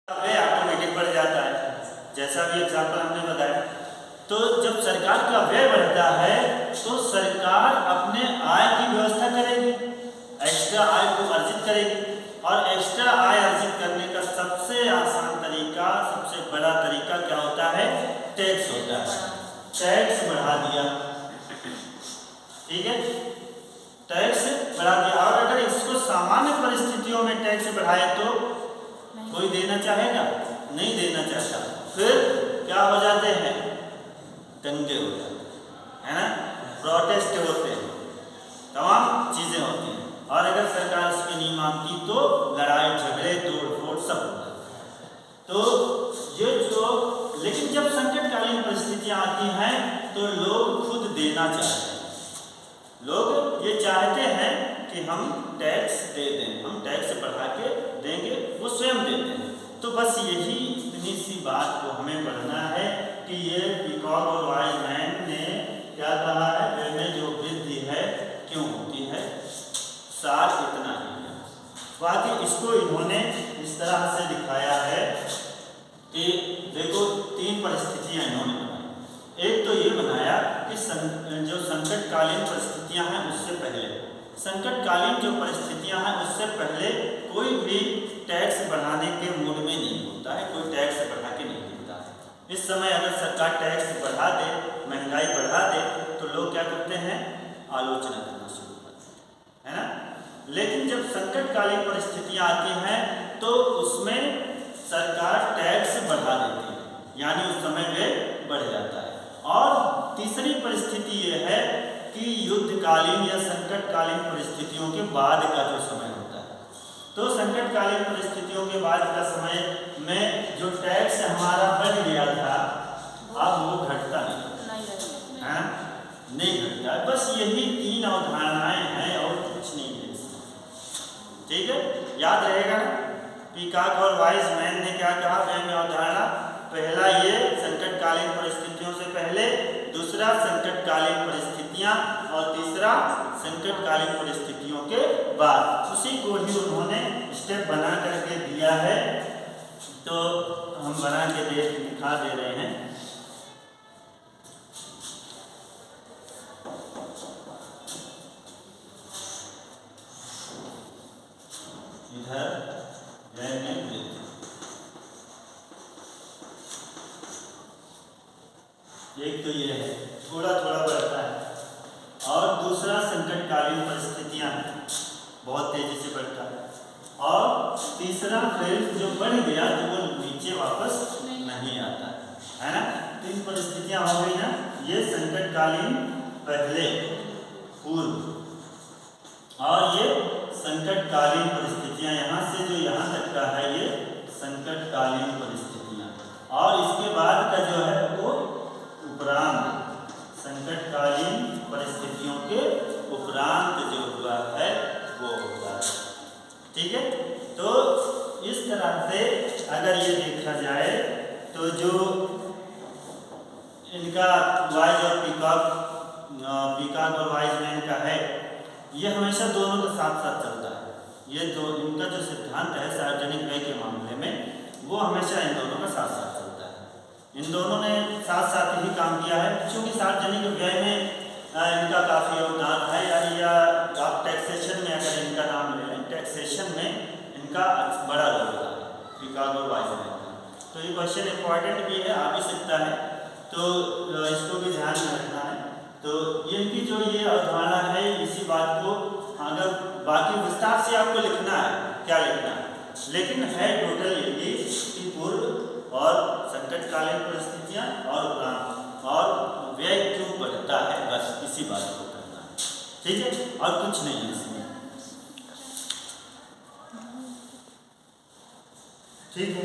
वे automatic बढ़ जाता है, जैसा भी एग्जाम्पल हमने बताया। तो जब सरकार का व्यय बढ़ता है तो सरकार अपने आय की व्यवस्था करेगी, एक्स्ट्रा आय को अर्जित करेगी। और एक्स्ट्रा आय अर्जित करने का सबसे आसान तरीका, सबसे बड़ा तरीका क्या होता है? टैक्स होता है। टैक्स बढ़ा दिया, ठीक है, टैक्स बढ़ा दिया। और अगर इसको सामान्य परिस्थितियों में टैक्स बढ़ाए तो कोई देना चाहेगा? नहीं देना चाहता। फिर क्या हो जाते हैं? दंगे हो जाते हैं, है ना, प्रोटेस्ट होते हैं, तमाम चीजें होती हैं। और अगर सरकार इसमें नहीं मानती तो लड़ाई झगड़े तोड़ फोड़ सब होता है। तो ये जो, लेकिन जब संकटकालीन परिस्थितियां आती हैं तो लोग खुद देना चाहते हैं। लोग ये चाहते हैं कि हम टैक्स दे दें, हम टैक्स बढ़ा के देंगे, वो स्वयं देते हैं। तो बस यही इतनी सी बात को हमें पढ़ना है कि ये पीकॉक और वाइजमैन ने क्या कहा है, व्यय में जो वृद्धि है क्यों होती है, सार इतना ही है। बाकी इसको इन्होंने इस तरह से दिखाया है कि देखो तीन परिस्थितियां इन्होंने बनाई। एक तो ये बनाया कि जो संकटकालीन परिस्थितियां हैं उससे पहले, संकटकालीन जो परिस्थितियां हैं उससे पहले कोई भी टैक्स बढ़ाने के मूड में नहीं होता है, कोई टैक्स बढ़ा के नहीं देता है। इस समय अगर सरकार टैक्स बढ़ा दे, महंगाई बढ़ा दे तो लोग क्या करते हैं? आलोचना करना शुरू करते हैं, है ना। लेकिन जब संकटकालीन परिस्थितियां आती हैं तो उसमें सरकार टैक्स बढ़ा देती है, यानी उस समय वे बढ़ जाता है। और तीसरी परिस्थिति ये है कि युद्धकालीन या संकटकालीन परिस्थितियों के बाद का जो समय होता है, तो संकटकालीन परिस्थितियों के बाद का समय में जो टैक्स हमारा बढ़ गया था अब वो घटता नहीं है, नहीं घटता है। बस यही तीन अवधारणाएं हैं और कुछ नहीं है, ठीक है, याद रहेगा ना। पीकॉक और वाइजमैन ने क्या कहा व्यय में अवधारणा? पहला ये संकटकालीन परिस्थितियों से पहले, दूसरा संकटकालीन परिस्थितियां, और तीसरा संकटकालीन परिस्थितियों के बाद। उसी को ही उन्होंने स्टेप बना करके दिया है, तो हम बना के दिखा दे रहे हैं। इधर व्यय में वृद्धि, एक तो ये है थोड़ा थोड़ा बढ़ता है, और दूसरा संकटकालीन परिस्थितियां बहुत तेजी से बढ़ता है, और तीसरा फिर जो बढ़ गया तो वो नीचे वापस नहीं आता है ना। तीन परिस्थितियां हो गई ना, ये संकटकालीन पहले पूर्व, और ये संकटकालीन परिस्थितियां, यहाँ से जो यहाँ तक का है ये संकटकालीन परिस्थितियां, और इसके बाद का जो है वो उपरांत, संकटकालीन परिस्थितियों के उपरांत जो हुआ है वो होता है, ठीक है। तो इस तरह से अगर ये देखा जाए तो जो इनका वाइज और पीकॉक और वाइजमैन का है, ये हमेशा दोनों के साथ साथ चलता है। ये जो इनका जो सिद्धांत है सार्वजनिक व्यय के मामले में, वो हमेशा इन दोनों का साथ साथ चलता है। इन दोनों ने साथ साथ ही काम किया है, क्योंकि सार्वजनिक व्यय में इनका काफ़ी योगदान है। या आप टैक्सेशन में अगर इनका नाम ले लें, टैक्सेशन में इनका बड़ा रोल रहा है पीकॉक और वाइजमैन का। तो ये क्वेश्चन इंपॉर्टेंट भी है, आ भी सकता है, तो इसको भी ध्यान में रखना है। तो इनकी जो ये अवधारणा है, इसी बात को अगर बाकी विस्तार से आपको लिखना है, क्या लिखना है, लेकिन है टोटल यही कि पूर्व और संकटकालीन परिस्थितियां और उपरांत, और व्यय क्यों बढ़ता है, बस इसी बात को करना है, ठीक है, और कुछ नहीं है इसमें, ठीक है।